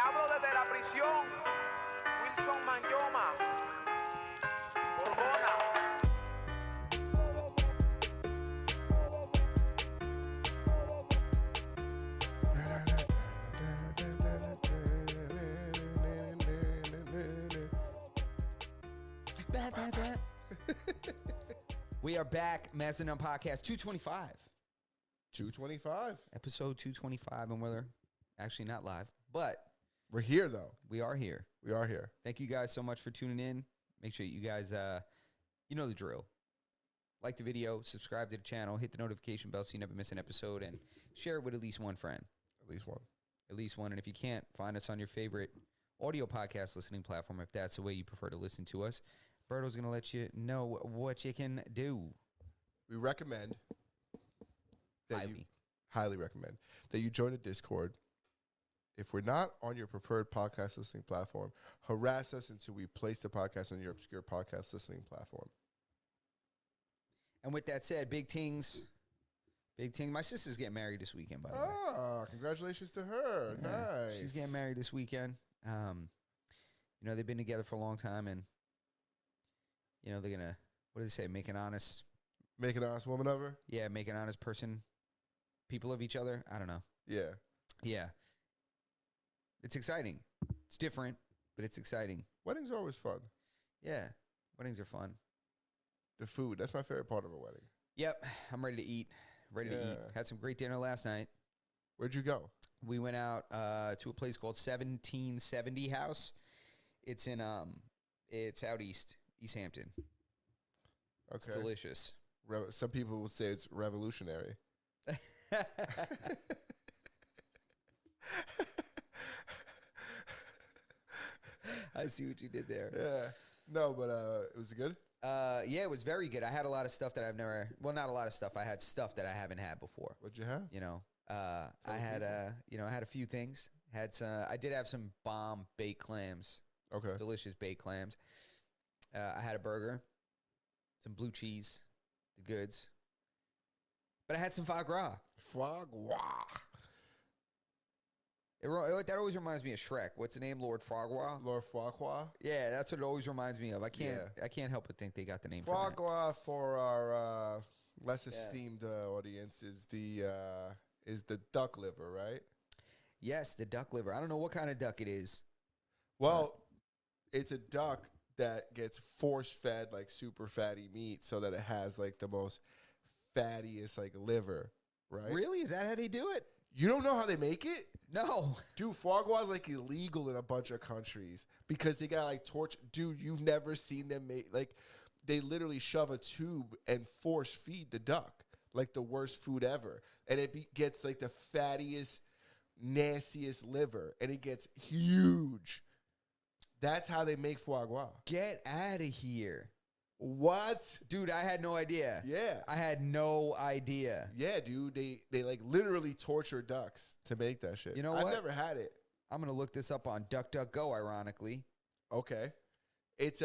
hablo desde la prisión. Wilson Manyoma. Borbona. We are back, Mazdanon Podcast 225. 225. Episode 225, and we're actually not live, but We're here, though. we are here. We are here. Thank you guys so much for tuning in. Make sure you guys, you know the drill. Like the video, subscribe to the channel, hit the notification bell so you never miss an episode, and share it with at least one friend. At least one. At least one. And if you can't, find us on your favorite audio podcast listening platform if that's the way you prefer to listen to us. Berto's going to let you know what you can do. We recommend that highly recommend that you join the Discord. If we're not on your preferred podcast listening platform, harass us until we place the podcast on your obscure podcast listening platform. And with that said, big things. Big thing. My sister's getting married this weekend, by the way. Ah, congratulations to her. Yeah, Nice. she's getting married this weekend. You know, they've been together for a long time, and you know, they're going to, what do they say, make an honest woman of her? Yeah, make an honest person, people of each other. I don't know. Yeah. Yeah. It's exciting. It's different, but it's exciting. Weddings are always fun. Yeah. Weddings are fun. The food, that's my favorite part of a wedding. Yep. I'm ready to eat. Ready to eat. Had some great dinner last night. Where'd you go? We went out to a place called 1770 House. It's in it's out east, East Hampton. Okay. It's delicious. Some people will say it's revolutionary. I see what you did there. Yeah. No, but it was good? Yeah, it was very good. I had a lot of stuff that I've never, well, not a lot of stuff. I had stuff that I haven't had before. What'd you have? You know, I had I had a few things. I did have some bomb baked clams. Okay. Delicious baked clams. I had a burger, some blue cheese, the goods. But I had some foie gras. Foie gras. That always reminds me of Shrek. What's the name? Lord Foie Gras? Lord Foie Gras? Yeah, that's what it always reminds me of. I can't help but think they got the name Foie from Gras for our less esteemed audience is the duck liver, right? Yes, the duck liver. I don't know what kind of duck it is. Well, it's a duck that gets force-fed like super fatty meat so that it has like the most fattiest like liver, right? Really? Is that how they do it? You don't know how they make it? No. Dude, foie gras is like illegal in a bunch of countries because they got like torch. Dude, you've never seen them make, like, they literally shove a tube and force feed the duck, like the worst food ever. And it gets like the fattiest, nastiest liver, and it gets huge. That's how they make foie gras. Get out of here. What? Dude, I had no idea. Yeah. I had no idea. Yeah, dude. They like literally torture ducks to make that shit. You know I've what? never had it. I'm going to look this up on DuckDuckGo, ironically. Okay. It's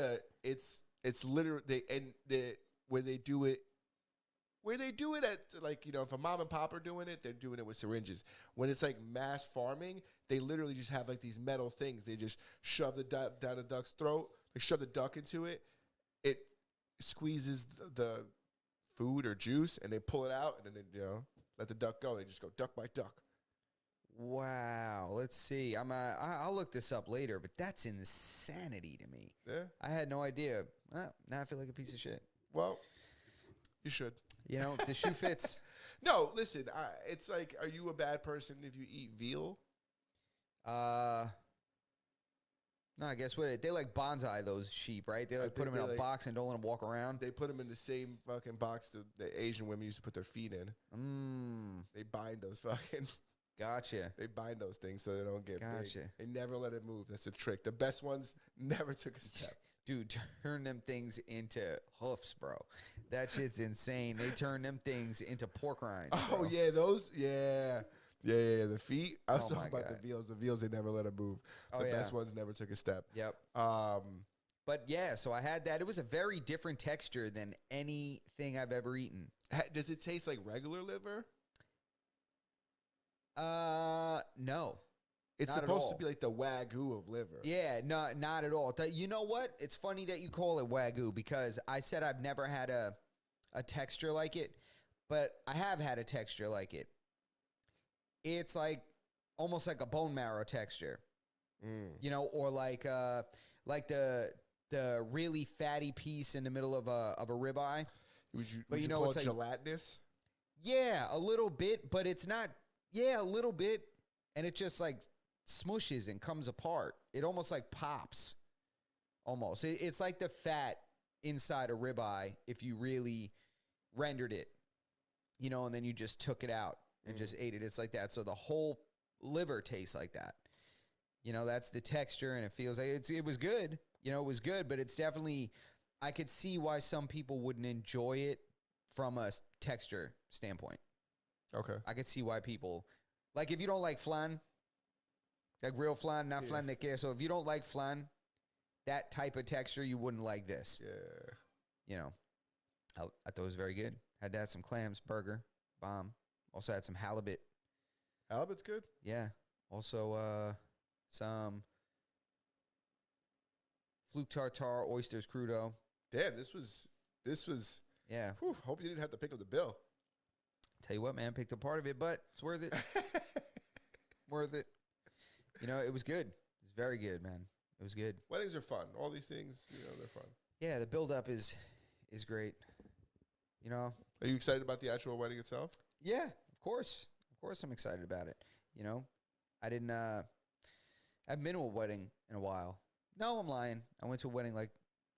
literally where they do it at, like, you know, if a mom and pop are doing it, they're doing it with syringes. When it's like mass farming, they literally just have like these metal things. They just shove the duck down the duck's throat, like shove the duck into it. It squeezes the food or juice, and they pull it out, and then they, you know, let the duck go. They just go duck by duck. Wow. Let's see. I'll look this up later, but that's insanity to me. Yeah. I had no idea. Well, now I feel like a piece of shit. Well, you should. You know, the shoe fits. No, listen. It's like, are you a bad person if you eat veal? No, I guess what they like bonsai those sheep, right? They like put them in a box and don't let them walk around. They put them in the same fucking box that the Asian women used to put their feet in. They bind those fucking. Gotcha. They bind those things so they don't get Gotcha. big. They never let it move. That's a trick. The best ones never took a step. Dude, turn them things into hoofs, bro. That shit's insane. They turn them things into pork rinds. Oh, bro. yeah, those, yeah. Yeah. The feet. I was Oh, talking my about God. the veals. The veals, they never let them move. The best ones never took a step. Yep. But yeah, so I had that. It was a very different texture than anything I've ever eaten. Does it taste like regular liver? No. It's Not at supposed to all. be like the Wagyu of liver. Yeah, not at all. You know what? It's funny that you call it Wagyu because I said I've never had a texture like it, but I have had a texture like it. It's like almost like a bone marrow texture, you know, or like the really fatty piece in the middle of a ribeye. Would you call it's it like gelatinous? yeah, a little bit, but it's not. Yeah, a little bit, and it just like smushes and comes apart. It almost like pops. Almost, it's like the fat inside a ribeye if you really rendered it, you know, and then you just took it out and just ate it. It's like that. So the whole liver tastes like that. You know, that's the texture, and it feels like it was good. You know, it was good, but it's definitely. I could see why some people wouldn't enjoy it from a texture standpoint. Okay. I could see why people, like if you don't like flan, like real flan, not flan de queso. If you don't like flan, that type of texture, you wouldn't like this. Yeah. You know, I thought it was very good. Had to have some clams, burger, bomb. Also had some halibut. Halibut's good. Yeah. Also some fluke tartare, oysters, crudo. Damn, this was. Yeah. Whew, hope you didn't have to pick up the bill. Tell you what, man, picked up part of it, but it's worth it. Worth it. You know, it was good. It was very good, man. It was good. Weddings are fun. All these things, you know, they're fun. Yeah, the build-up is great. You know? Are you excited about the actual wedding itself? Yeah, of course. Of course I'm excited about it. You know? I didn't, I haven't been to a wedding in a while. No, I'm lying. I went to a wedding like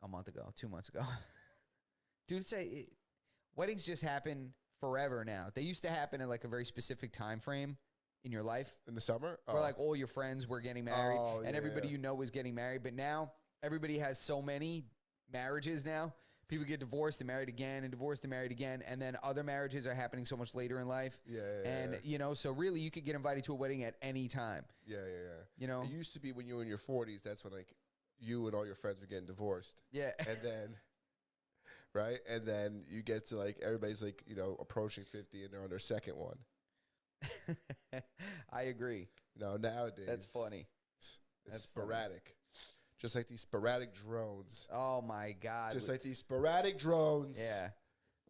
a month ago, 2 months ago. Dude, weddings just happen forever now. They used to happen in like a very specific time frame in your life. In the summer? Where like all your friends were getting married and everybody yeah. you know is getting married. But now everybody has so many marriages now. People get divorced and married again and divorced and married again. And then other marriages are happening so much later in life. Yeah. You know, so really you could get invited to a wedding at any time. Yeah. You know? It used to be when you were in your 40s, that's when like you and all your friends were getting divorced. Yeah. And then, right? And then you get to like, everybody's like, you know, approaching 50 and they're on their second one. I agree. You know, nowadays. That's funny. It's sporadic. Just like these sporadic drones. Oh, my God. Just like these sporadic drones. Yeah.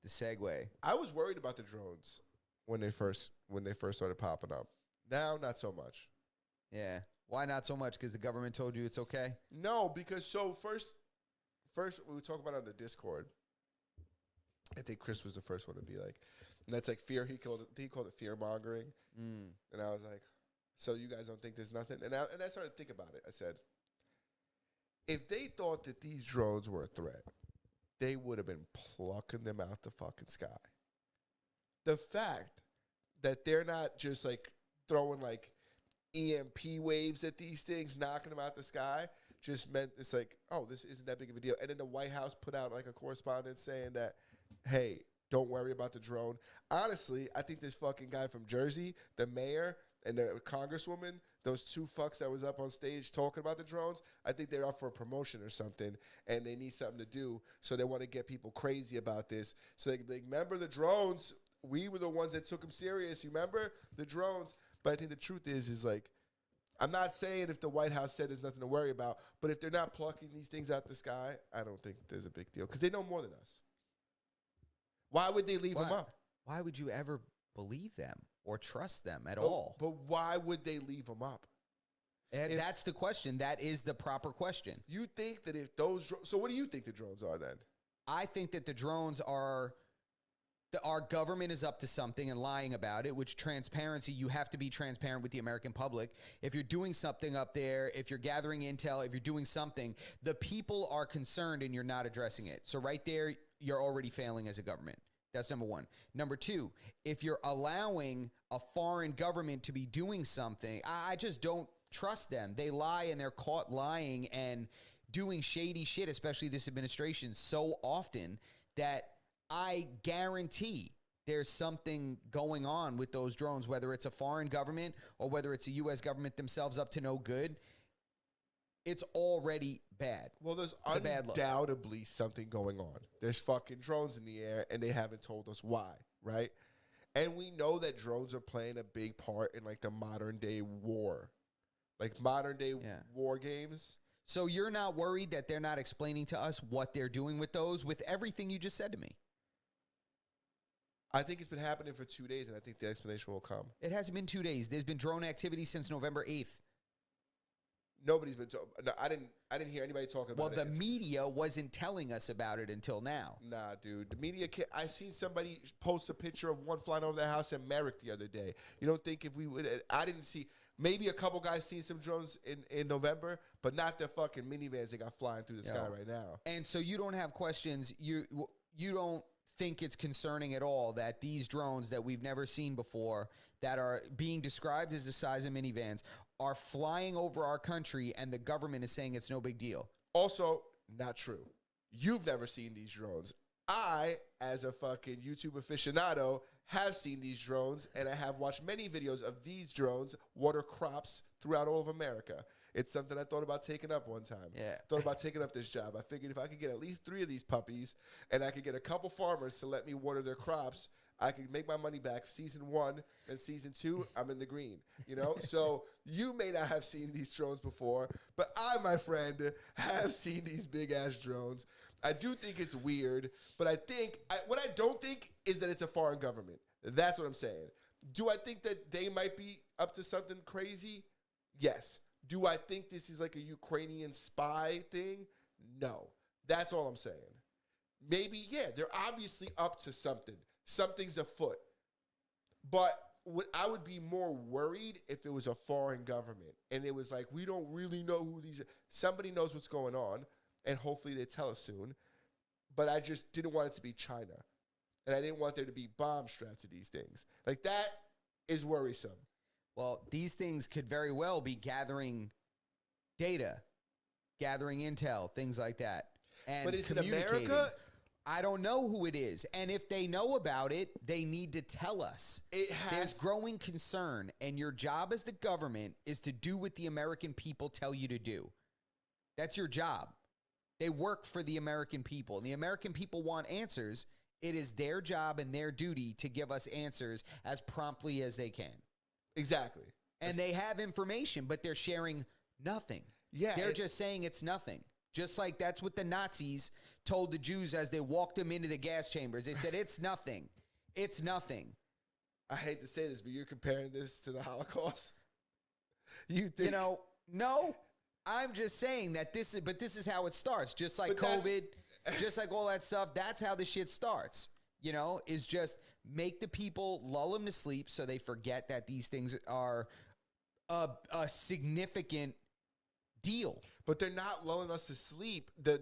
The segue. I was worried about the drones when they first started popping up. Now, not so much. Yeah. Why not so much? Because the government told you it's okay? No, because first we talk about it on the Discord. I think Chris was the first one to be like, and that's like fear. He called it fear mongering. And I was like, so you guys don't think there's nothing? And I started to think about it. I said, if they thought that these drones were a threat, they would have been plucking them out the fucking sky. The fact that they're not just like throwing like EMP waves at these things, knocking them out the sky, just meant it's like, oh, this isn't that big of a deal. And then the White House put out like a correspondence saying that, hey, don't worry about the drone. Honestly, I think this fucking guy from Jersey, the mayor and the congresswoman, those two fucks that was up on stage talking about the drones, I think they're up for a promotion or something, and they need something to do, so they want to get people crazy about this. So they remember the drones. We were the ones that took them serious. You remember the drones? But I think the truth is like, I'm not saying if the White House said there's nothing to worry about, but if they're not plucking these things out the sky, I don't think there's a big deal because they know more than us. Why would they leave them up? Why would you ever believe them or trust them at all? But why would they leave them up? And that's the question. That is the proper question. You think that if those... So what do you think the drones are then? I think that the drones are... Our government is up to something and lying about it, which transparency, you have to be transparent with the American public. If you're doing something up there, if you're gathering intel, if you're doing something, the people are concerned and you're not addressing it. So right there, you're already failing as a government. That's number one. Number two, if you're allowing a foreign government to be doing something, I just don't trust them. They lie and they're caught lying and doing shady shit, especially this administration, so often that I guarantee there's something going on with those drones, whether it's a foreign government or whether it's a U.S. government themselves up to no good. It's already bad. Well, there's It's a bad look. undoubtedly something going on. There's fucking drones in the air, and they haven't told us why, right? And we know that drones are playing a big part in, like, the modern-day war, like modern day Yeah. war games. So you're not worried that they're not explaining to us what they're doing with those, with everything you just said to me? I think it's been happening for 2 days, and I think the explanation will come. It hasn't been 2 days. There's been drone activity since November 8th. Nobody's been. No, I didn't hear anybody talking Well, about it. the media wasn't telling us about it until now. Nah, dude. The media can't. I seen somebody post a picture of one flying over their house in Merrick the other day. You don't think if we would? I didn't see. Maybe a couple guys seen some drones in November, but not the fucking minivans that got flying through the sky right now. And so you don't have questions. You don't think it's concerning at all that these drones that we've never seen before, that are being described as the size of minivans, are flying over our country, and the government is saying it's no big deal. Also, not true. You've never seen these drones. I, as a fucking YouTube aficionado, have seen these drones, and I have watched many videos of these drones water crops throughout all of America. It's something I thought about taking up one time. Yeah. Thought about taking up this job. I figured if I could get at least 3 of these puppies, and I could get a couple farmers to let me water their crops, I could make my money back. Season 1 and season 2, I'm in the green. You know, so you may not have seen these drones before, but I, my friend, have seen these big ass drones. I do think it's weird, but what I don't think is that it's a foreign government. That's what I'm saying. Do I think that they might be up to something crazy? Yes. Do I think this is like a Ukrainian spy thing? No. That's all I'm saying. Maybe, yeah, they're obviously up to something. Something's afoot. But I would be more worried if it was a foreign government and it was like, we don't really know who these are. Somebody knows what's going on, and hopefully they tell us soon. But I just didn't want it to be China. And I didn't want there to be bombs strapped to these things. Like, that is worrisome. Well, these things could very well be gathering data, gathering intel, things like that. And But is it communicating. America? I don't know who it is. And if they know about it, they need to tell us. There's growing concern, and your job as the government is to do what the American people tell you to do. That's your job. They work for the American people. And the American people want answers. It is their job and their duty to give us answers as promptly as they can. Exactly. And they have information, but they're sharing nothing. Yeah. They're just saying it's nothing. Just like that's what the Nazis told the Jews as they walked them into the gas chambers. They said, it's nothing. It's nothing. I hate to say this, but you're comparing this to the Holocaust. You think? You know, no. I'm just saying that this is how it starts. Just like But COVID, just like all that stuff. That's how the shit starts. You know, is just make the people, lull them to sleep so they forget that these things are a significant deal. But they're not lulling us to sleep. The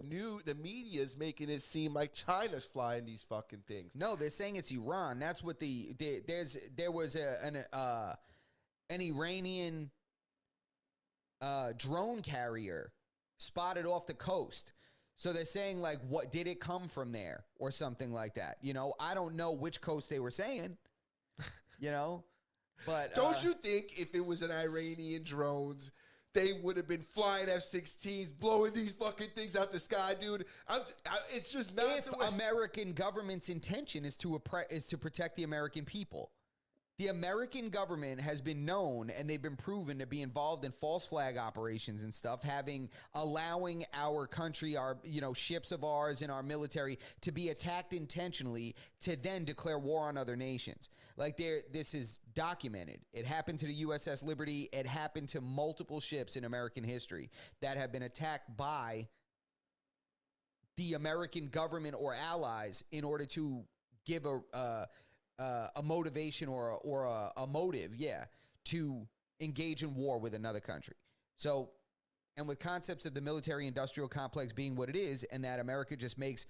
media is making it seem like China's flying these fucking things. No, they're saying it's Iran. That's what there was an Iranian drone carrier spotted off the coast. So they're saying, like, what did it come from there or something like that? You know, I don't know which coast they were saying, you know, but Don't you think if it was an Iranian drones, they would have been flying F-16s, blowing these fucking things out the sky, dude? It's just not if the way. American government's intention is to protect the American people. The American government has been known, and they've been proven to be involved in false flag operations and stuff, allowing our country, our ships of ours and our military to be attacked intentionally to then declare war on other nations. Like this is documented. It happened to the USS Liberty. It happened to multiple ships in American history that have been attacked by the American government or allies in order to give a motivation or a motive, to engage in war with another country. So, and with concepts of the military-industrial complex being what it is, and that America just makes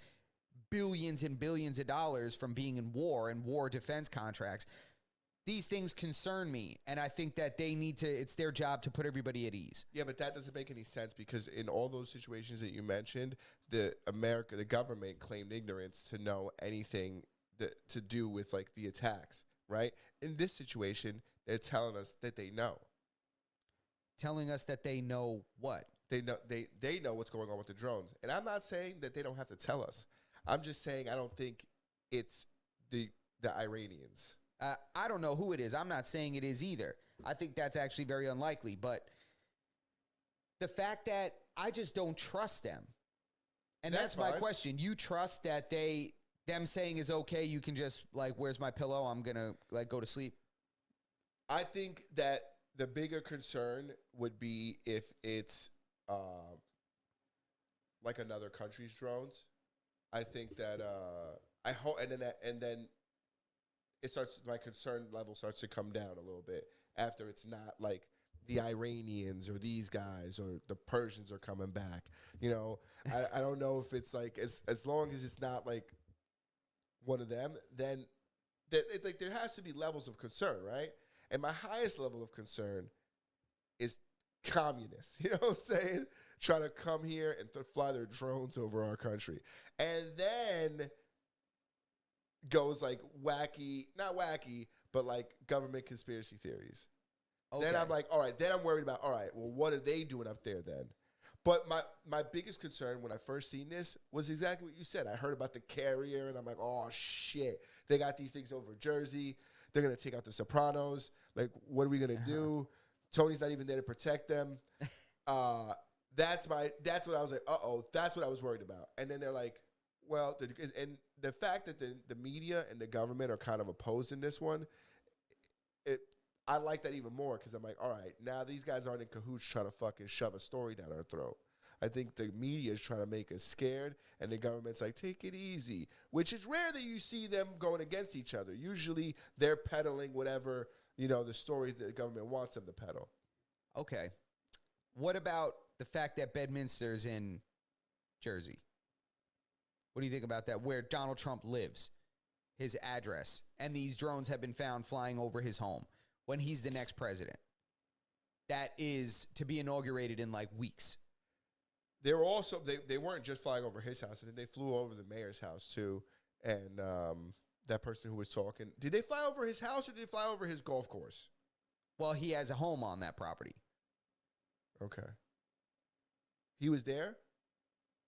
billions and billions of dollars from being in war and war defense contracts, these things concern me, and I think that it's their job to put everybody at ease. Yeah, but that doesn't make any sense because in all those situations that you mentioned, the government claimed ignorance to know anything to do with like the attacks, right? In this situation, they're telling us that they know. Telling us that they know what? They know what's going on with the drones. And I'm not saying that they don't have to tell us. I'm just saying I don't think it's the Iranians. I don't know who it is. I'm not saying it is either. I think that's actually very unlikely, but the fact that I just don't trust them. And That's that's my fine. question. You trust that them saying is okay, you can just like, where's my pillow? I'm going to like go to sleep. I think that the bigger concern would be if it's like another country's drones. I think that I hope, and then it starts. My concern level starts to come down a little bit after it's not like the Iranians or these guys or the Persians are coming back. You know, I don't know if it's like as long as it's not like one of them, then that it's like there has to be levels of concern, right? And my highest level of concern is communists. You know what I'm saying? Trying to come here and fly their drones over our country. And then goes like wacky, not wacky, but like government conspiracy theories. Okay. Then I'm like, all right, then I'm worried about, all right, well, what are they doing up there then? But my biggest concern when I first seen this was exactly what you said. I heard about the carrier, and I'm like, oh, shit. They got these things over Jersey. They're going to take out the Sopranos. Like, what are we going to do? Tony's not even there to protect them. That's what I was like, uh-oh, that's what I was worried about. And then they're like, well, and the fact that the media and the government are kind of opposing this one, I like that even more because I'm like, all right, now these guys aren't in cahoots trying to fucking shove a story down our throat. I think the media is trying to make us scared, and the government's like, take it easy, which is rare that you see them going against each other. Usually they're peddling whatever, the story that the government wants them to peddle. Okay. What about the fact that Bedminster's in Jersey? What do you think about that? Where Donald Trump lives, his address, and these drones have been found flying over his home when he's the next president. That is to be inaugurated in like weeks. They were also they weren't just flying over his house. I think they flew over the mayor's house too, and that person who was talking. Did they fly over his house or did they fly over his golf course? Well, he has a home on that property. Okay. He was there?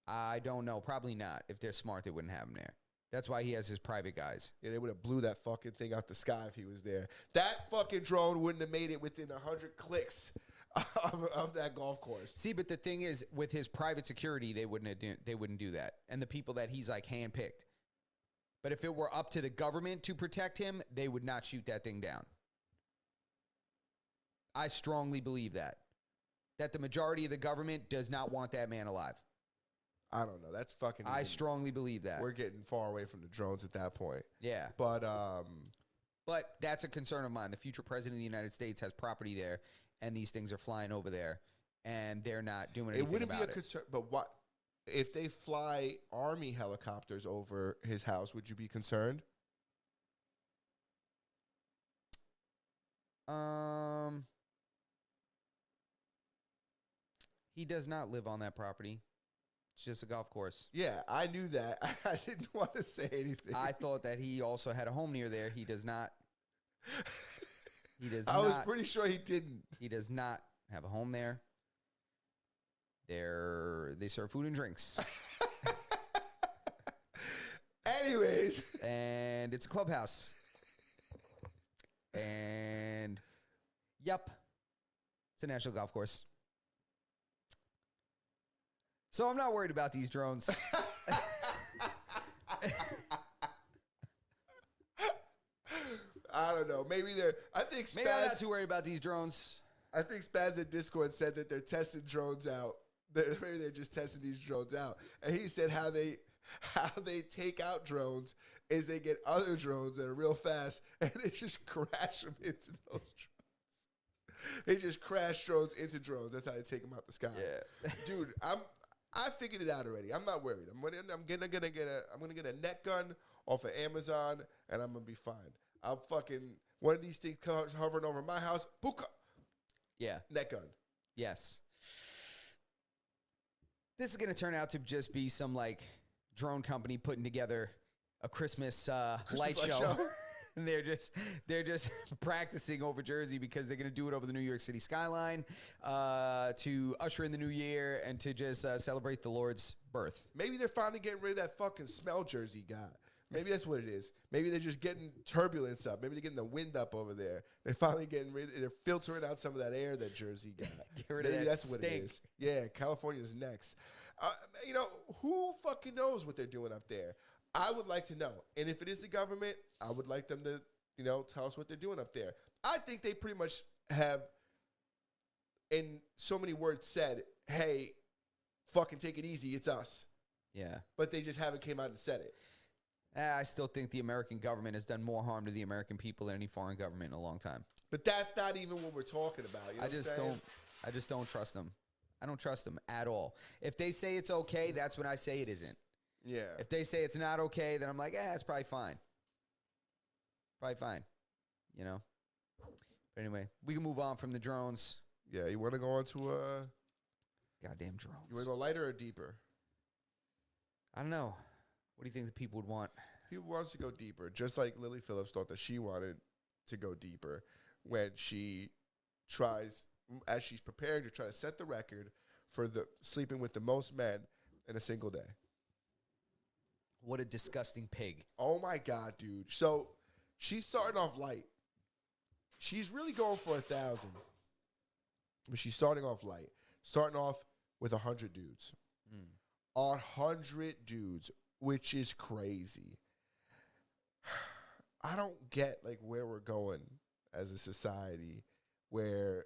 I don't know. Probably not. If they're smart, they wouldn't have him there. That's why he has his private guys. Yeah, they would have blew that fucking thing out the sky if he was there. That fucking drone wouldn't have made it within 100 clicks of that golf course. See, but the thing is, with his private security, they wouldn't do that. And the people that he's like handpicked. But if it were up to the government to protect him, they would not shoot that thing down. I strongly believe that the majority of the government does not want that man alive. I don't know. That's fucking. I strongly believe that. We're getting far away from the drones at that point. Yeah. But that's a concern of mine. The future president of the United States has property there, and these things are flying over there, and they're not doing anything about it. It wouldn't be a concern. But what if they fly Army helicopters over his house? Would you be concerned? He does not live on that property. It's just a golf course. Yeah, I knew that. I didn't want to say anything. I thought that he also had a home near there. He does not. I was pretty sure he didn't. He does not have a home there. They serve food and drinks. Anyways. And it's a clubhouse. And, yep, it's a national golf course. So I'm not worried about these drones. I don't know. Maybe I think Spaz. Maybe I'm not too worried about these drones. I think Spaz in Discord said that they're testing drones out. Maybe they're just testing these drones out. And he said how they take out drones is they get other drones that are real fast and they just crash them into those drones. They just crash drones into drones. That's how they take them out the sky. Yeah. Dude, I figured it out already. I'm not worried. I'm gonna get a net gun off of Amazon, and I'm gonna be fine. I'll fucking one of these things hovering over my house. Booka. Yeah. Net gun. Yes. This is gonna turn out to just be some like drone company putting together a Christmas light show. And they're just practicing over Jersey because they're going to do it over the New York City skyline to usher in the new year and to just celebrate the Lord's birth. Maybe they're finally getting rid of that fucking smell Jersey guy. Maybe that's what it is. Maybe they're just getting turbulence up. Maybe they're getting the wind up over there. They're finally they're filtering out some of that air that Jersey got. Get rid Maybe of that that's stink. what it is. Yeah, California's next. Who fucking knows what they're doing up there? I would like to know. And if it is the government, I would like them to, tell us what they're doing up there. I think they pretty much have, in so many words, said, hey, fucking take it easy, it's us. Yeah. But they just haven't came out and said it. I still think the American government has done more harm to the American people than any foreign government in a long time. But that's not even what we're talking about. You know I just don't trust them. I don't trust them at all. If they say it's okay, that's when I say it isn't. Yeah. If they say it's not okay, then I'm like, it's probably fine. Probably fine. But anyway, we can move on from the drones. Yeah, you want to go on to Goddamn drones. you want to go lighter or deeper? I don't know. What do you think the people would want? People wants to go deeper, just like Lily Phillips thought that she wanted to go deeper when she tries, as she's preparing to try to set the record for the sleeping with the most men in a single day. What a disgusting pig. Oh my God, dude. So she's starting off light. She's really going for 1,000. But she's starting off light. Starting off with 100 dudes. 100 dudes, which is crazy. I don't get where we're going as a society where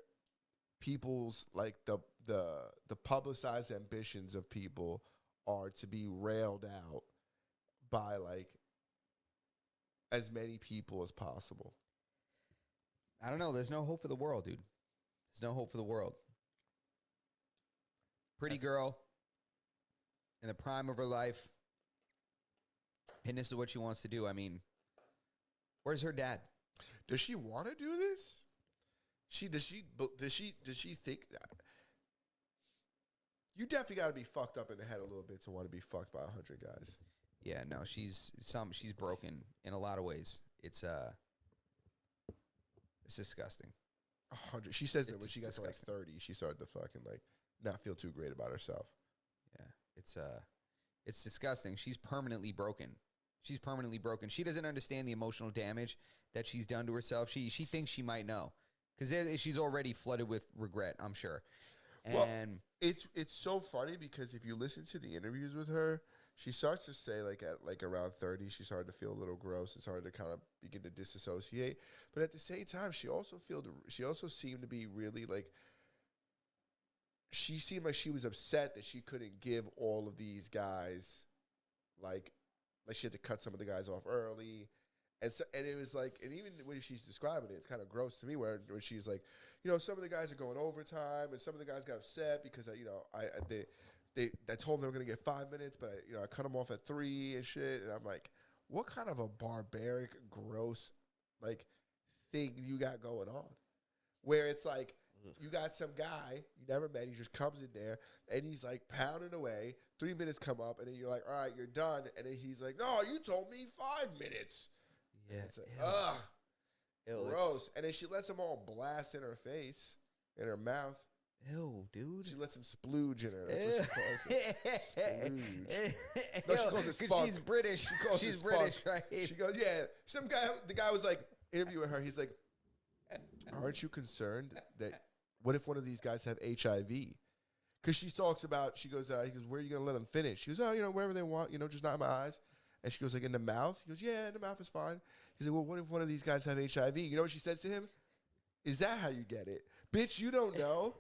people's the publicized ambitions of people are to be railed out by as many people as possible. I don't know. There's no hope for the world, dude. There's no hope for the world. Pretty girl in the prime of her life, and this is what she wants to do. I mean, where's her dad? Does she want to do this? Does she think that? You definitely got to be fucked up in the head a little bit to want to be fucked by 100 guys. Yeah, no, she's broken in a lot of ways. It's disgusting. 100. She says that It's when she got to disgusting. 30, she started to fucking not feel too great about herself. Yeah, it's disgusting. She's permanently broken. She's permanently broken. She doesn't understand the emotional damage that she's done to herself. She thinks she might know because she's already flooded with regret, I'm sure. And Well, it's so funny because if you listen to the interviews with her, she starts to say at around 30, she started to feel a little gross and started to kind of begin to disassociate. But at the same time, she also seemed to be really she seemed like she was upset that she couldn't give all of these guys like she had to cut some of the guys off early. And it was and even when she's describing it, it's kind of gross to me where she's like, some of the guys are going overtime and some of the guys got upset because I told them they were going to get 5 minutes, but I cut them off at 3 and shit. And I'm like, what kind of a barbaric, gross thing you got going on? Where it's you got some guy you never met, he just comes in there and he's pounding away. 3 minutes come up and then you're like, all right, you're done. And then he's like, no, you told me 5 minutes. yeah, It's ugh, ew, gross. And then she lets them all blast in her face, in her mouth. Ew, dude. She lets them splooge in her. That's what she calls it. Splooge. No, she calls it Because spunk. she's British. She calls She's it British, spunk. right? She goes, yeah. The guy was interviewing her. He's like, aren't you concerned that what if one of these guys have HIV? Because she talks about, he goes, where are you going to let them finish? She goes, wherever they want, just not in my eyes. And she goes, in the mouth? He goes, yeah, in the mouth is fine. He's like, well, what if one of these guys have HIV? You know what she says to him? Is that how you get it? Bitch, you don't know.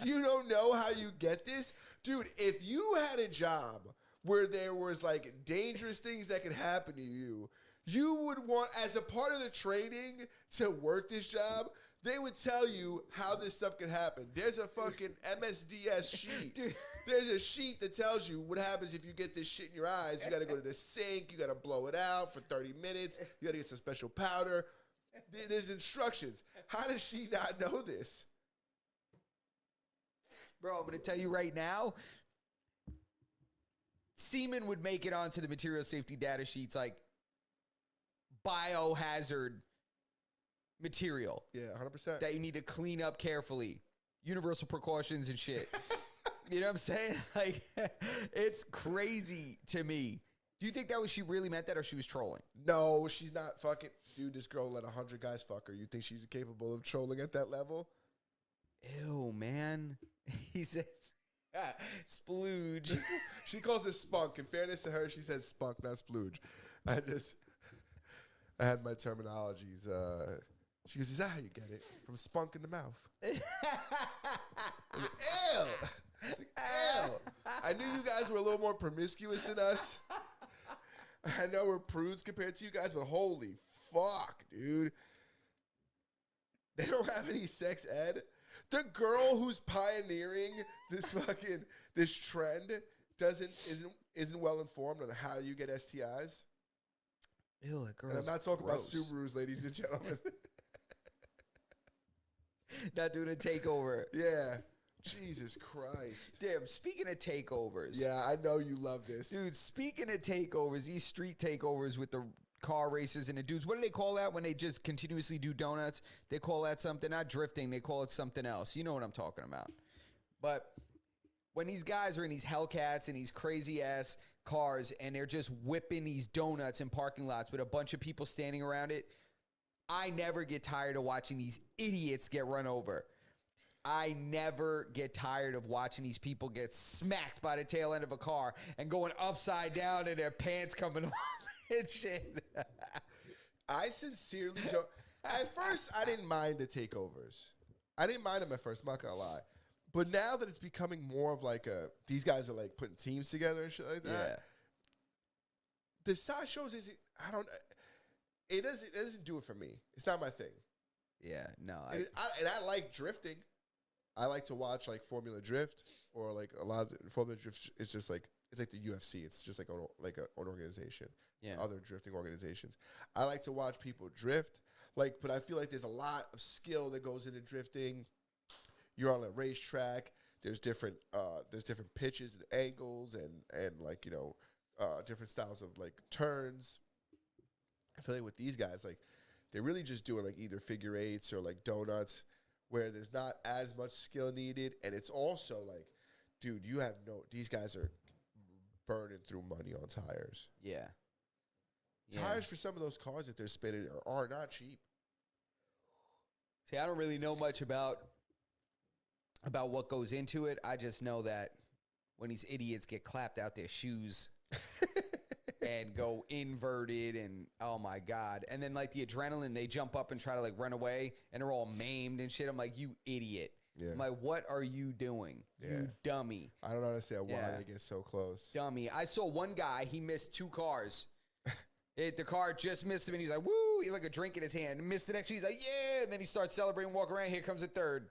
You don't know how you get this? Dude, if you had a job where there was dangerous things that could happen to you, you would want, as a part of the training to work this job, they would tell you how this stuff could happen. There's a fucking MSDS sheet. Dude. There's a sheet that tells you what happens if you get this shit in your eyes. You got to go to the sink. You got to blow it out for 30 minutes. You got to get some special powder. There's instructions. How does she not know this? Bro, I'm going to tell you right now, semen would make it onto the material safety data sheets biohazard material. Yeah, 100%. That you need to clean up carefully. Universal precautions and shit. You know what I'm saying? It's crazy to me. Do you think that was she really meant that or she was trolling? No, she's not fucking. Dude, this girl let 100 guys fuck her. You think she's capable of trolling at that level? Ew, man. He says, splooge. She calls it spunk. In fairness to her, she said spunk, not splooge. I had my terminologies. She goes, is that how you get it? From spunk in the mouth. Ew. Ew. I knew you guys were a little more promiscuous than us. I know we're prudes compared to you guys, but holy fuck, dude. They don't have any sex ed. The girl who's pioneering this trend isn't well informed on how you get STIs. Ew, that girl. And I'm not talking gross. about Subarus, ladies and gentlemen. Not doing a takeover. Yeah. Jesus Christ. Damn, speaking of takeovers. Yeah, I know you love this. Dude, speaking of takeovers, these street takeovers with the car racers and the dudes, what do they call that when they just continuously do donuts? They call that something, not drifting, they call it something else. You know what I'm talking about. But when these guys are in these Hellcats and these crazy-ass cars and they're just whipping these donuts in parking lots with a bunch of people standing around it, I never get tired of watching these idiots get run over. I never get tired of watching these people get smacked by the tail end of a car and going upside down and their pants coming off and shit. I sincerely don't. At first, I didn't mind the takeovers. I didn't mind them at first, I'm not going to lie. But now that it's becoming more of like these guys are like putting teams together and shit like that. Yeah. The side shows it doesn't do it for me. It's not my thing. Yeah, no. And I like drifting. I like to watch like Formula Drift or like a lot of Formula Drift. It's just like it's like the UFC. It's just like an organization. Yeah. Other drifting organizations. I like to watch people drift. But I feel like there's a lot of skill that goes into drifting. You're on a racetrack. There's different pitches and angles and like different styles of like turns. I feel like with these guys, like they're really just doing like either figure eights or like donuts, where there's not as much skill needed, and it's also like, dude, these guys are burning through money on tires. Yeah. Tires for some of those cars that they're spinning are not cheap. See, I don't really know much about what goes into it. I just know that when these idiots get clapped out their shoes and go inverted and oh my God. And then like the adrenaline, they jump up and try to like run away and they're all maimed and shit. I'm like, you idiot. Yeah. I'm like, what are you doing? Yeah. You dummy. I don't understand why they get so close. Dummy. I saw one guy, he missed 2 cars. The car just missed him and he's like, woo, he like a drink in his hand. Missed the next few, he's like, yeah. And then he starts celebrating, walk around. Here comes a third.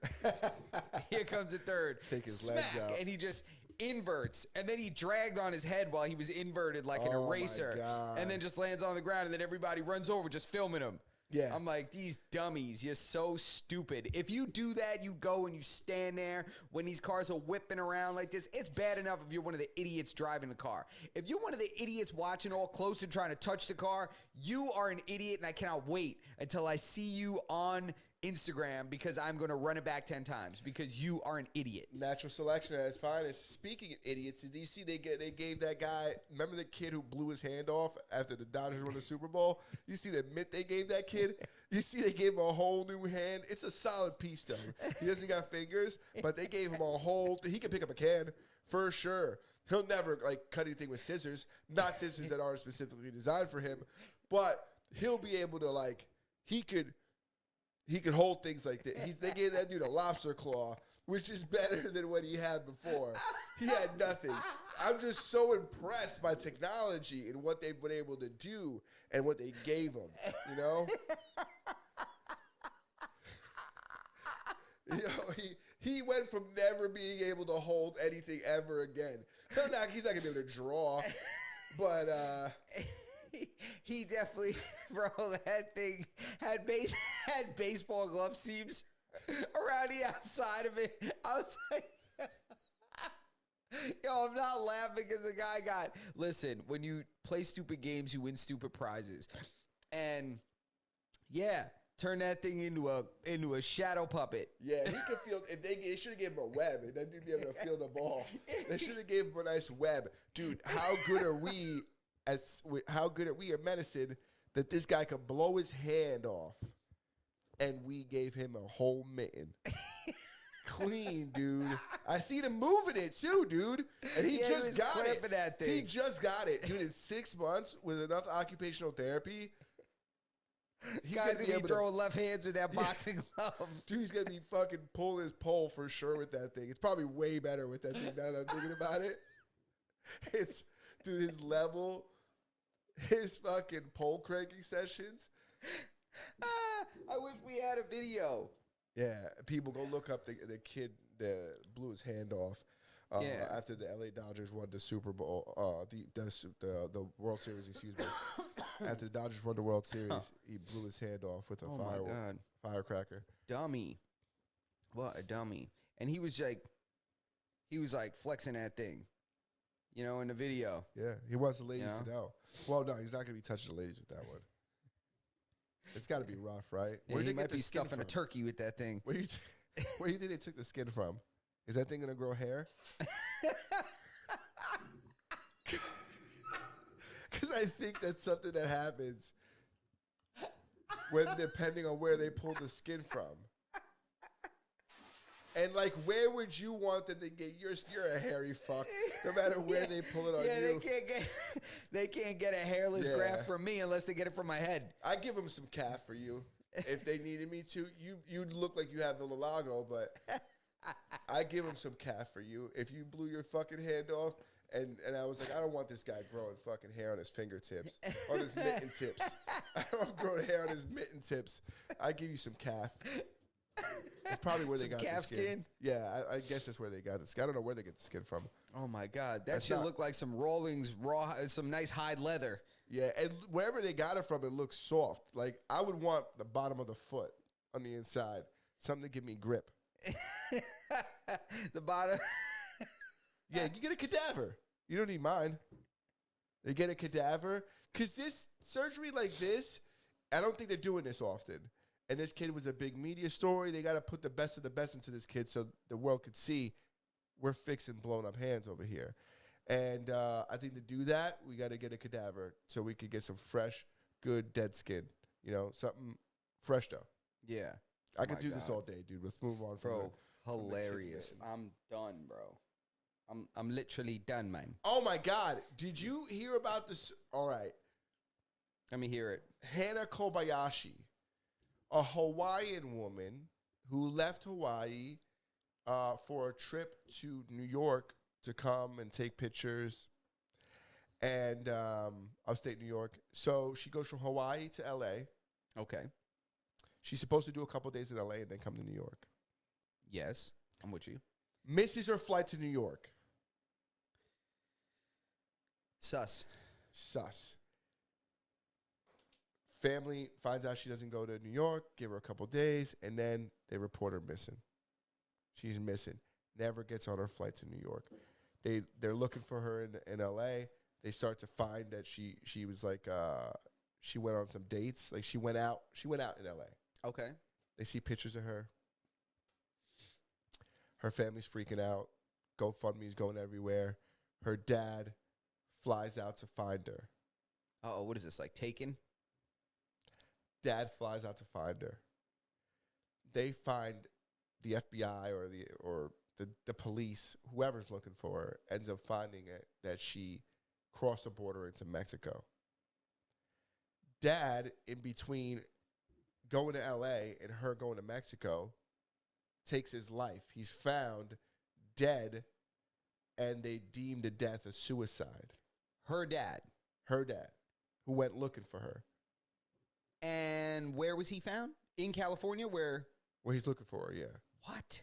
Here comes a third. Take his Smack, legs out. and he just inverts. And then he dragged on his head while he was inverted like an eraser. My God. And then just lands on the ground and then everybody runs over just filming him. Yeah. I'm like, these dummies, you're so stupid. If you do that, you go and you stand there when these cars are whipping around like this. It's bad enough if you're one of the idiots driving the car. If you're one of the idiots watching all close and trying to touch the car, you are an idiot, and I cannot wait until I see you on Instagram because I'm going to run it back 10 times because you are an idiot. Natural selection at its finest. Speaking of idiots, did you see they gave that guy, remember the kid who blew his hand off after the Dodgers won the Super Bowl? You see the mitt they gave that kid? You see they gave him a whole new hand? It's a solid piece, though. He doesn't got fingers, but they gave him a whole, he can pick up a can for sure. He'll never like cut anything with scissors, not scissors that aren't specifically designed for him, but he'll be able to like, he could hold things like that. They gave that dude a lobster claw, which is better than what he had before. He had nothing. I'm just so impressed by technology and what they've been able to do and what they gave him, you know? He went from never being able to hold anything ever again. He's not going to be able to draw, but... He definitely, bro, that thing had baseball glove seams around the outside of it. I was like, yo, I'm not laughing because the guy listen, when you play stupid games, you win stupid prizes. And yeah, turn that thing into a shadow puppet. Yeah, he could feel, they should have given him a web and then he'd be able to feel the ball. They should have gave him a nice web. Dude, how good are we how good are we at medicine that this guy could blow his hand off, and we gave him a whole mitten. Clean, dude. I seen him moving it too, dude. And he just got it. That thing. He just got it, dude. In 6 months with enough occupational therapy, he's Guys gonna be able throwing left hands with that boxing glove. Dude, he's gonna be fucking pulling his pole for sure with that thing. It's probably way better with that thing now that I'm thinking about it. It's, dude, his level, his fucking pole cranking sessions. I wish we had a video. Yeah, people go look up the kid that blew his hand off after the LA Dodgers won the Super Bowl, the World Series, excuse me. After the Dodgers won the World Series, he blew his hand off with a firecracker. Dummy. What a dummy. And he was like flexing that thing, you know, in the video. Yeah, he wants the ladies to know. Well, no, he's not going to be touching the ladies with that one. It's got to be rough, right? Yeah, he might be stuffing a turkey with that thing. Where do you think they took the skin from? Is that thing going to grow hair? Because I think that's something that happens when, depending on where they pull the skin from. And, like, where would you want them to get? You're a hairy fuck, no matter where they pull it on you. They can't get a hairless graft from me unless they get it from my head. I give them some calf for you if they needed me to. You look like you have vitiligo, but I give them some calf for you. If you blew your fucking hand off, and I was like, I don't want this guy growing fucking hair on his fingertips, on his mitten tips. I don't want growing hair on his mitten tips. I give you some calf. That's probably where they got calf the skin. Yeah, I guess that's where they got the skin. I don't know where they get the skin from. Oh my God, that should look like some some nice hide leather. Yeah, and wherever they got it from, it looks soft. Like, I would want the bottom of the foot on the inside, something to give me grip. The bottom. Yeah, you get a cadaver. You don't need mine. They get a cadaver because this surgery like this, I don't think they're doing this often. And this kid was a big media story. They got to put the best of the best into this kid so the world could see we're fixing blown up hands over here. And I think to do that, we got to get a cadaver so we could get some fresh, good dead skin. You know, something fresh though. Yeah. I could do this all day, dude. Let's move on. Bro, hilarious. I'm done, bro. I'm literally done, man. Oh my God. Did you hear about this? All right. Let me hear it. Hana Kobayashi, a Hawaiian woman who left Hawaii for a trip to New York to come and take pictures and upstate New York. So she goes from Hawaii to L.A. Okay. She's supposed to do a couple days in L.A. and then come to New York. Yes, I'm with you. Misses her flight to New York. Sus. Family finds out she doesn't go to New York, give her a couple days, and then they report her missing. She's missing. Never gets on her flight to New York. They're looking for her in L.A. They start to find that she was like she went on some dates. Like she went out in L.A. Okay. They see pictures of her. Her family's freaking out. GoFundMe's going everywhere. Her dad flies out to find her. Uh-oh, what is this, like Taken? Dad flies out to find her. They find the FBI or the police, whoever's looking for her, ends up finding it that she crossed the border into Mexico. Dad, in between going to L.A. and her going to Mexico, takes his life. He's found dead, and they deemed the death a suicide. Her dad, who went looking for her. And where was he found? In California, where he's looking for her, yeah. What?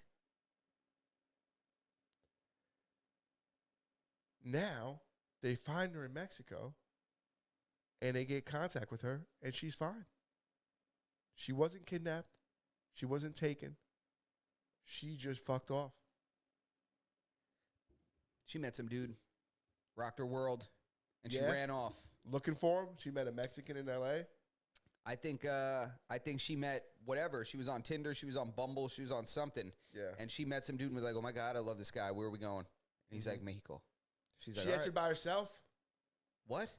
Now, they find her in Mexico, and they get contact with her, and she's fine. She wasn't kidnapped. She wasn't taken. She just fucked off. She met some dude, rocked her world, and she ran off. Looking for him. She met a Mexican in L.A. I think she met whatever. She was on Tinder. She was on Bumble. She was on something. Yeah. And she met some dude and was like, oh, my God, I love this guy. Where are we going? And he's like, Mexico. She's like, she answered by herself? What?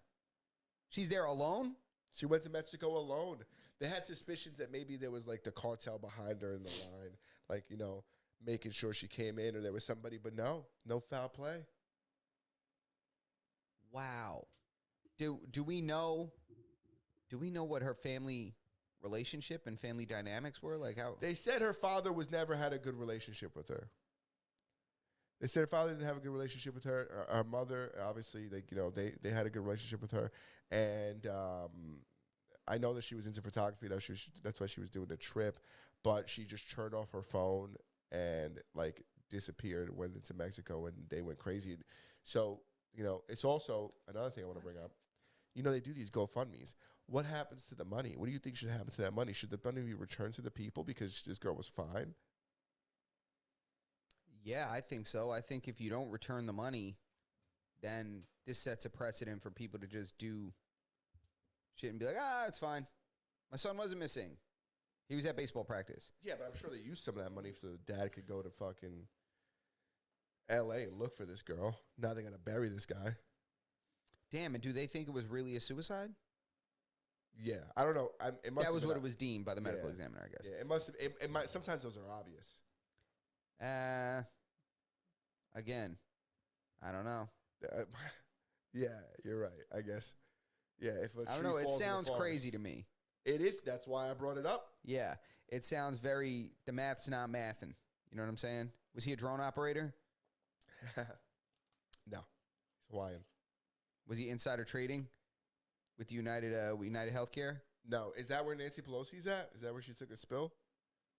She's there alone? She went to Mexico alone. They had suspicions that maybe there was like the cartel behind her in the line, like, you know, making sure she came in or there was somebody, but no foul play. Wow. Do we know what her family relationship and family dynamics were? Like how They said her father never had a good relationship with her. They said her father didn't have a good relationship with her. Her mother, obviously, like, you know, they had a good relationship with her. And I know that she was into photography. That's why she was doing the trip. But she just turned off her phone and, like, disappeared, went into Mexico, and they went crazy. So, you know, it's also another thing I want to bring up. You know, they do these GoFundMes. What happens to the money? What do you think should happen to that money? Should the money be returned to the people because this girl was fine? Yeah, I think so. I think if you don't return the money, then this sets a precedent for people to just do shit and be like, it's fine. My son wasn't missing. He was at baseball practice. Yeah, but I'm sure they used some of that money so the dad could go to fucking L.A. and look for this girl. Now they got to bury this guy. Damn, and do they think it was really a suicide? Yeah, I don't know. That was what it was deemed by the medical examiner, I guess. Yeah, it must have. It might. Sometimes those are obvious. Again, I don't know. Yeah, you're right. I guess. Yeah, if I don't know. It sounds crazy to me. It is. That's why I brought it up. Yeah, it sounds very. The math's not mathing. You know what I'm saying? Was he a drone operator? No, he's Hawaiian. Was he insider trading with United Healthcare? No, is that where Nancy Pelosi's at? Is that where she took a spill?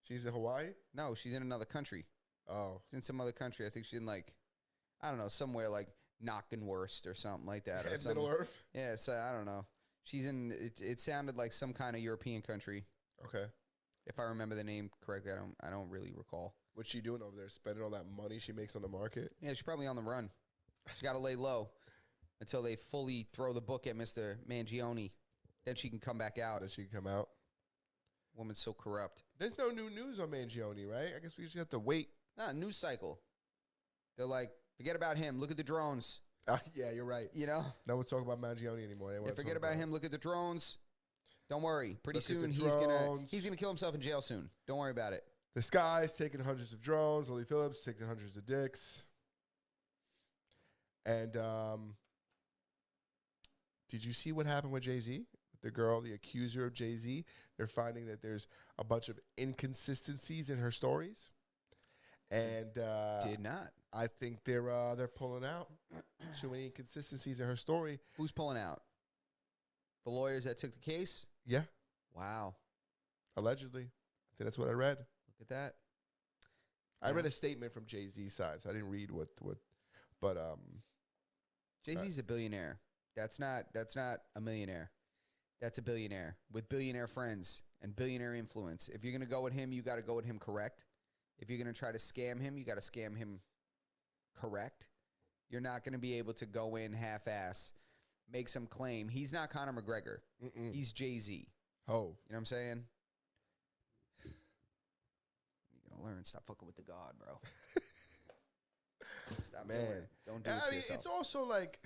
She's in Hawaii? No, she's in another country. Oh. She's in some other country. I think she's in, like, I don't know, somewhere like Knockenwurst or something like that. Or Middle Earth? Yeah, so I don't know. She's in, it sounded like some kind of European country. Okay. If I remember the name correctly, I don't really recall. What's she doing over there? Spending all that money she makes on the market? Yeah, she's probably on the run. She's got to lay low until they fully throw the book at Mr. Mangione. Then she can come back out. Then she can come out. Woman's so corrupt. There's no new news on Mangione, right? I guess we just have to wait. News cycle. They're like, forget about him. Look at the drones. Yeah, you're right. You know? No one's talking about Mangione anymore. Forget about him. Look at the drones. Don't worry. Pretty soon he's gonna kill himself in jail soon. Don't worry about it. The Sky's taking hundreds of drones. Lily Phillips taking hundreds of dicks. And did you see what happened with Jay-Z? The girl, the accuser of Jay-Z, they're finding that there's a bunch of inconsistencies in her stories. And did not. I think they're pulling out too many inconsistencies in her story. Who's pulling out? The lawyers that took the case? Yeah. Wow. Allegedly. I think that's what I read. Look at that. I read a statement from Jay-Z's side, so I didn't read but Jay-Z's a billionaire. That's not a millionaire. That's a billionaire with billionaire friends and billionaire influence. If you're going to go with him, you got to go with him correct. If you're going to try to scam him, you got to scam him correct. You're not going to be able to go in half-ass, make some claim. He's not Conor McGregor. Mm-mm. He's Jay-Z. Oh. You know what I'm saying? You're going to learn. Stop fucking with the God, bro. Stop, man. Don't do it to yourself. It's also like,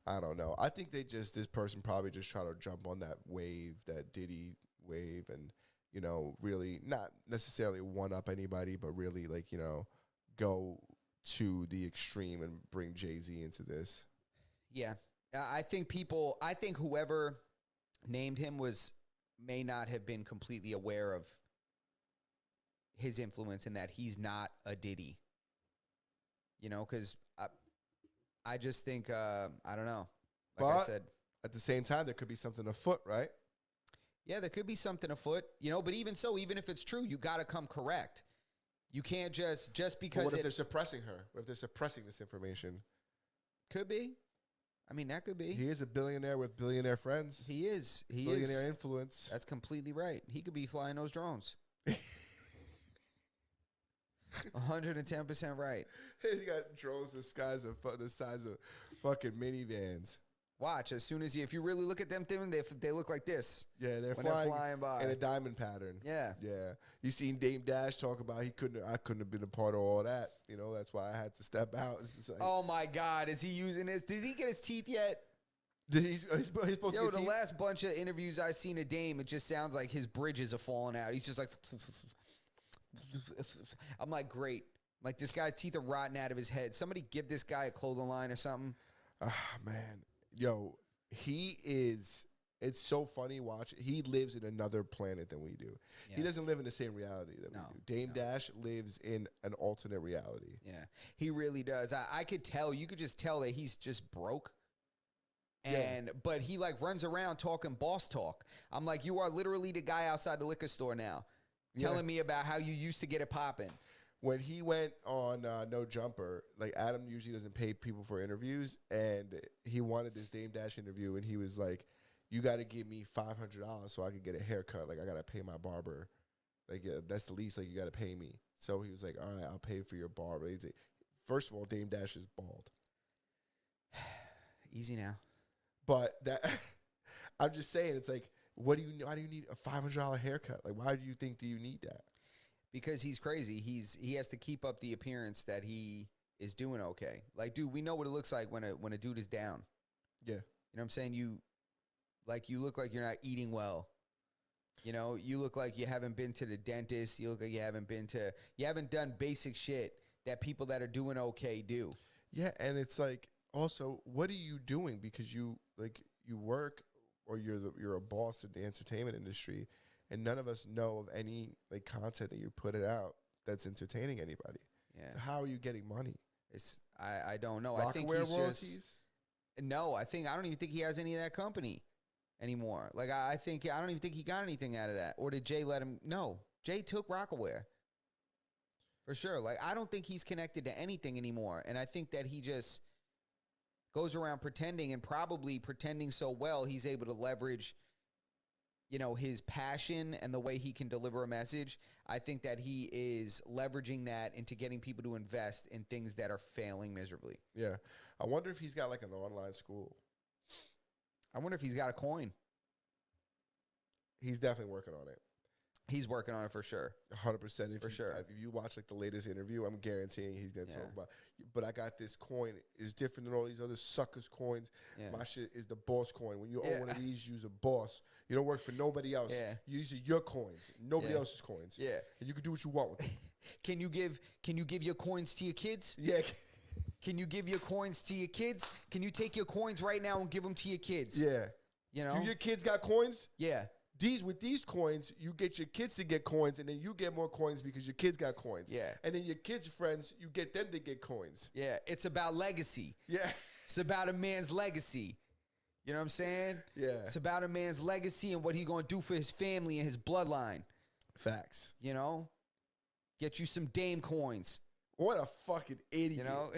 I don't know. I think this person probably just try to jump on that wave, that Diddy wave, and, you know, really not necessarily one up anybody, but really, like, you know, go to the extreme and bring Jay-Z into this. Yeah. I think whoever named him may not have been completely aware of his influence in that he's not a Diddy. You know, because I just think, I don't know. Like I said. At the same time, there could be something afoot, right? Yeah, there could be something afoot, you know, but even so, even if it's true, you got to come correct. You can't just because. But what if they're suppressing her? What if they're suppressing this information? Could be. I mean, that could be. He is a billionaire with billionaire friends. He is. Billionaire influence. That's completely right. He could be flying those drones. 110% right. He got drones the size of fucking minivans. Watch, as soon as if you really look at them, they look like this. Yeah, they're flying by in a diamond pattern. Yeah, yeah. You seen Dame Dash talk about I couldn't have been a part of all that. You know, that's why I had to step out. It's just like, oh my God, is he using this? Did he get his teeth yet? He's supposed to Yo, get the teeth? last bunch of interviews I seen of Dame, it just sounds like his bridges are falling out. He's just like, I'm like, great. Like, this guy's teeth are rotting out of his head. Somebody give this guy a clothing line or something. Ah, man. Yo, he is. It's so funny watch. He lives in another planet than we do. He Yeah. doesn't live in the same reality that No, we do. Dame no. Dash lives in an alternate reality. Yeah, he really does. I could tell. You could just tell that he's just broke. Yeah. But he like runs around talking boss talk. I'm like, you are literally the guy outside the liquor store now, telling me about how you used to get it popping. When he went on No Jumper, like Adam usually doesn't pay people for interviews, and he wanted this Dame Dash interview, and he was like, "You got to give me $500 so I can get a haircut. Like I got to pay my barber. Like that's the least. Like you got to pay me." So he was like, "All right, I'll pay for your barber." He's like, first of all, Dame Dash is bald, Easy now. but that I'm just saying, it's like, why do you need a $500 haircut? Like, why do you think do you need that? Because he's crazy. He has to keep up the appearance that he is doing okay. Like, dude, we know what it looks like when a dude is down. Yeah. You know what I'm saying? You look like you're not eating well. You know, you look like you haven't been to the dentist. You look like you haven't done basic shit that people that are doing okay do. Yeah, and it's like, also, what are you doing? Because you work or you're a boss in the entertainment industry, and none of us know of any like content that you put it out that's entertaining anybody. Yeah. So how are you getting money? I don't know. I think Rockaware he's royalties? just no. I don't even think he has any of that company anymore. Like I don't even think he got anything out of that. Or did Jay let him? No, Jay took Rockaware for sure. Like I don't think he's connected to anything anymore. And I think that he just goes around pretending, and probably pretending so well he's able to leverage, you know, his passion and the way he can deliver a message. I think that he is leveraging that into getting people to invest in things that are failing miserably. Yeah. I wonder if he's got like an online school. I wonder if he's got a coin. He's definitely working on it. He's working on it for sure. 100%. For sure. If you watch like the latest interview, I'm guaranteeing he's going to Yeah. talk about, but I got this coin. It's different than all these other suckers coins. Yeah. My shit is the boss coin. When you Yeah. own one of these, use a boss. You don't work for nobody else. Yeah. You use your coins, nobody Yeah. else's coins. Yeah. And you can do what you want with them. Can you give your coins to your kids? Yeah. Can you give your coins to your kids? Can you take your coins right now and give them to your kids? Yeah. You know? Do your kids got coins? Yeah. With these coins, you get your kids to get coins, and then you get more coins because your kids got coins. Yeah. And then your kids' friends, you get them to get coins. Yeah. It's about legacy. Yeah. It's about a man's legacy. You know what I'm saying? Yeah. It's about a man's legacy and what he's going to do for his family and his bloodline. Facts. You know? Get you some Dame coins. What a fucking idiot. You know?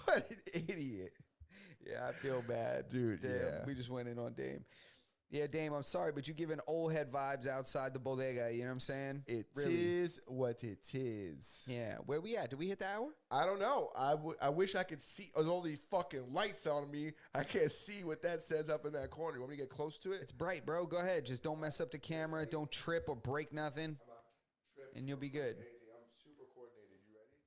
What an idiot. Yeah, I feel bad. Dude, Damn, yeah. we just went in on Dame. Yeah, Dame, I'm sorry, but you're giving old head vibes outside the bodega. You know what I'm saying? It Really. is what it is. Yeah. Where we at? Did we hit the hour? I don't know. I wish I could see. There's all these fucking lights on me. I can't see what that says up in that corner. You want me to get close to it? It's bright, bro. Go ahead. Just don't mess up the camera. Don't trip or break nothing. And you'll be good. I'm super coordinated. You ready?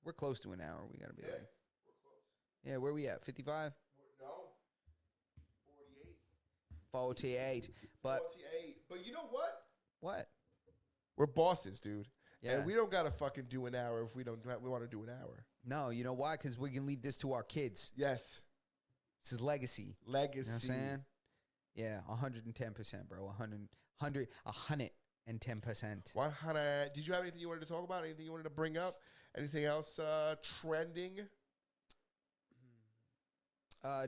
We're close to an hour. We got to be like. We're close. Yeah, where we at? 55? No. 48. 48. But 48. But you know what? what? We're bosses, dude. Yeah. And we don't gotta fucking do an hour if we don't. We want to do an hour. No, you know why? Because we can leave this to our kids. Yes. This is legacy. Legacy. You know what I'm saying? Yeah, 110%, bro. 110%. 100. Did you have anything you wanted to talk about? Anything you wanted to bring up? Anything else trending?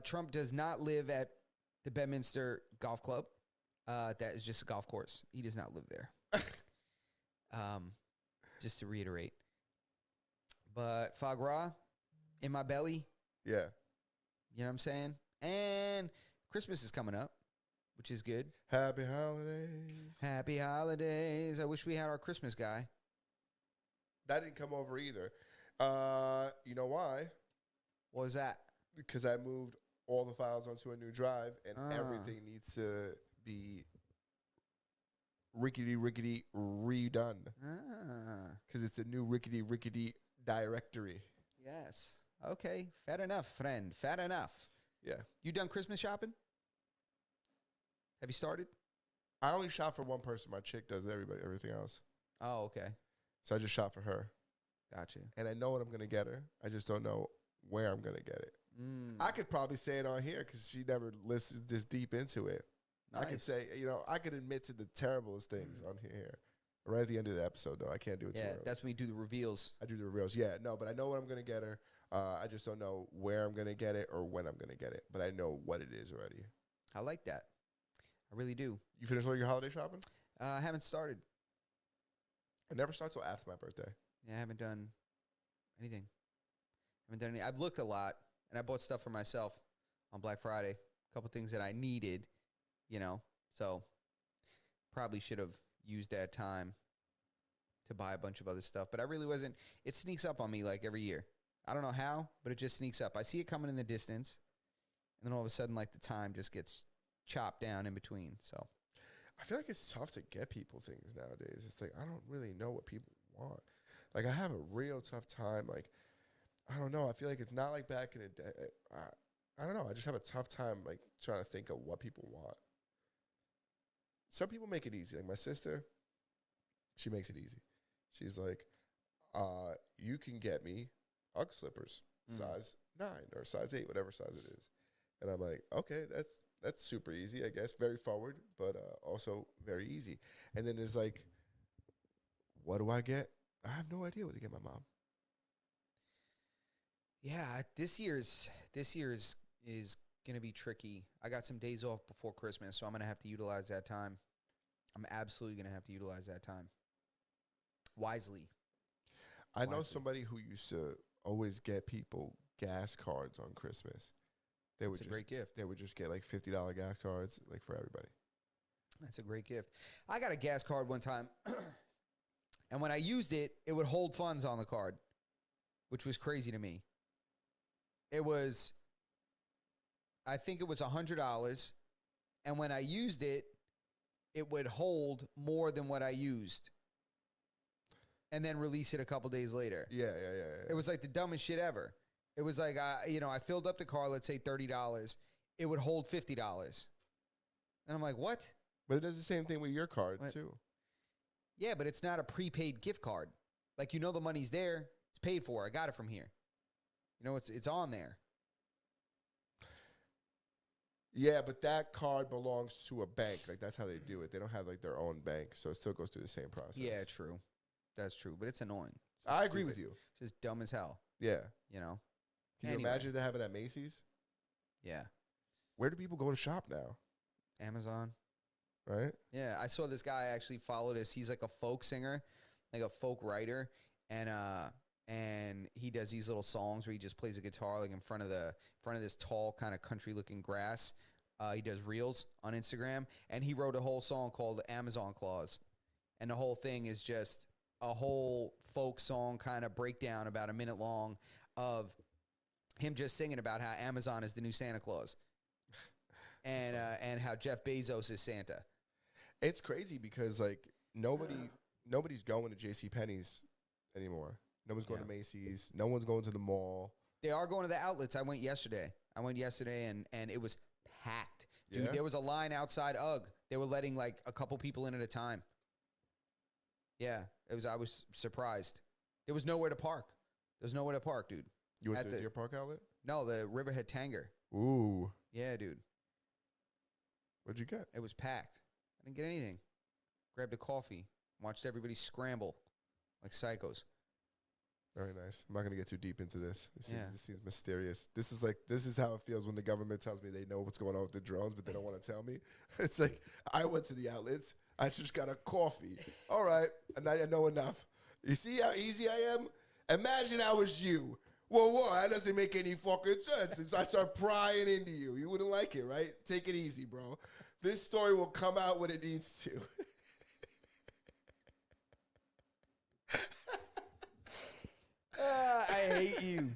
Trump does not live at the Bedminster Golf Club. That is just a golf course. He does not live there. Just to reiterate. But foie gras in my belly. Yeah. You know what I'm saying? And Christmas is coming up, which is good. Happy holidays. Happy holidays. I wish we had our Christmas guy. That didn't come over either. You know why? What was that? Because I moved all the files onto a new drive, and Ah. everything needs to be rickety redone. Because it's a new rickety directory. Yes. Okay. Fair enough, friend. Fair enough. Yeah. You done Christmas shopping? Have you started? I only shop for one person. My chick does everything else. Oh, okay. So I just shop for her. Gotcha. And I know what I'm going to get her. I just don't know where I'm going to get it. I could probably say it on here because she never listens this deep into it. Nice. I could say, I could admit to the terriblest things on here. Right at the end of the episode, though. I can't do it too early. That's when you do the reveals. I do the reveals. Yeah, no, but I know what I'm going to get her. I just don't know where I'm going to get it or when I'm going to get it. But I know what it is already. I like that. I really do. You finished all your holiday shopping? I haven't started. It never starts till after my birthday. Yeah, I haven't done anything. I've looked a lot, and I bought stuff for myself on Black Friday. A couple things that I needed, so probably should have used that time to buy a bunch of other stuff. But I really wasn't. It sneaks up on me like every year. I don't know how, but it just sneaks up. I see it coming in the distance, and then all of a sudden, like, the time just gets chopped down in between. So I feel like it's tough to get people things nowadays. It's like I don't really know what people want. Like I have a real tough time. Like I don't know. I feel like it's not like back in the day. I don't know. I just have a tough time like trying to think of what people want. Some people make it easy. Like my sister, she makes it easy. She's like, you can get me Ugg slippers, size 9 or size 8, whatever size it is. And I'm like, okay, that's super easy, I guess. Very forward, but also very easy. And then there's like, what do I get? I have no idea what to get my mom. yeah, this year's is gonna be tricky. I got some days off before Christmas, so I'm gonna have to utilize that time. I'm absolutely gonna have to utilize that time wisely. I know somebody who used to always get people gas cards on Christmas. That's a great gift. They would just get like $50 gas cards like for everybody. That's a great gift. I got a gas card one time, and when I used it, it would hold funds on the card, which was crazy to me. I think it was $100, and when I used it, it would hold more than what I used, and then release it a couple days later. Yeah. It was like the dumbest shit ever. It was like, I filled up the car, let's say $30. It would hold $50. And I'm like, what? But it does the same thing with your card, too. Yeah, but it's not a prepaid gift card. Like, the money's there. It's paid for. I got it from here. It's on there. Yeah, but that card belongs to a bank. Like, that's how they do it. They don't have, like, their own bank, so it still goes through the same process. Yeah, true. That's true, but it's annoying. I agree with you. It's just dumb as hell. Yeah. Can you Anyway. imagine if they have it at Macy's? Yeah. Where do people go to shop now? Amazon. Right? Yeah, I saw this guy actually follow this. He's like a folk singer, like a folk writer, and he does these little songs where he just plays a guitar like in front of this tall kind of country looking grass. He does reels on Instagram, and he wrote a whole song called Amazon Clause, and the whole thing is just a whole folk song kind of breakdown about a minute long of him just singing about how Amazon is the new Santa Claus, and how Jeff Bezos is Santa. It's crazy because like nobody's going to JCPenney's anymore. No one's going to Macy's. No one's going to the mall. They are going to the outlets. I went yesterday, and it was packed. Dude, Yeah? there was a line outside UGG. They were letting like a couple people in at a time. Yeah, I was surprised. There was nowhere to park. There's nowhere to park, dude. You went to the Deer Park outlet? No, the Riverhead Tanger. Ooh. Yeah, dude. What'd you get? It was packed. I didn't get anything. Grabbed a coffee. Watched everybody scramble like psychos. Very nice. I'm not going to get too deep into this. This seems mysterious. This is how it feels when the government tells me they know what's going on with the drones, but they don't want to tell me. It's like, I went to the outlets. I just got a coffee. All right. And I know enough. You see how easy I am? Imagine I was you. Whoa, that doesn't make any fucking sense. And so I start prying into you. You wouldn't like it, right? Take it easy, bro. This story will come out when it needs to. I hate you.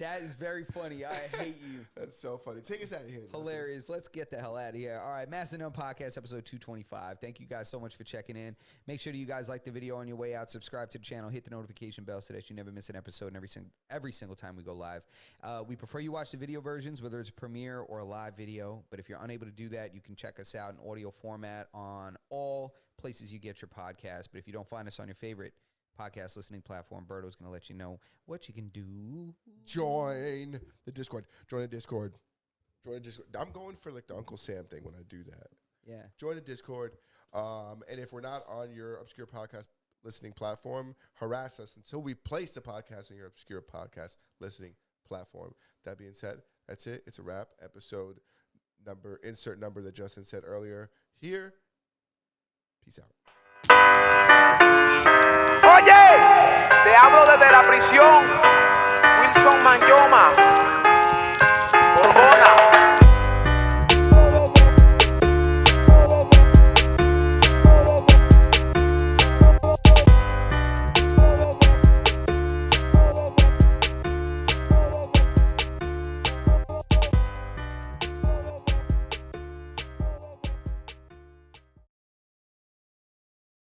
That is very funny. I hate you. That's so funny. Take us out of here. Justin. Hilarious. Let's get the hell out of here. All right, Mass and Known Podcast, episode 225. Thank you guys so much for checking in. Make sure that you guys like the video on your way out. Subscribe to the channel. Hit the notification bell so that you never miss an episode and every single time we go live. We prefer you watch the video versions, whether it's a premiere or a live video. But if you're unable to do that, you can check us out in audio format on all places you get your podcast. But if you don't find us on your favorite podcast listening platform, Berto's going to let you know what you can do. Join the Discord. Join the Discord. Join the Discord. I'm going for like the Uncle Sam thing when I do that. Yeah. Join the Discord. And if we're not on your obscure podcast listening platform, harass us until we place the podcast on your obscure podcast listening platform. That being said, that's it. It's a wrap. Episode number, insert number that Justin said earlier. Here. Peace out. Oye, te hablo desde la prisión, Wilson Manyoma.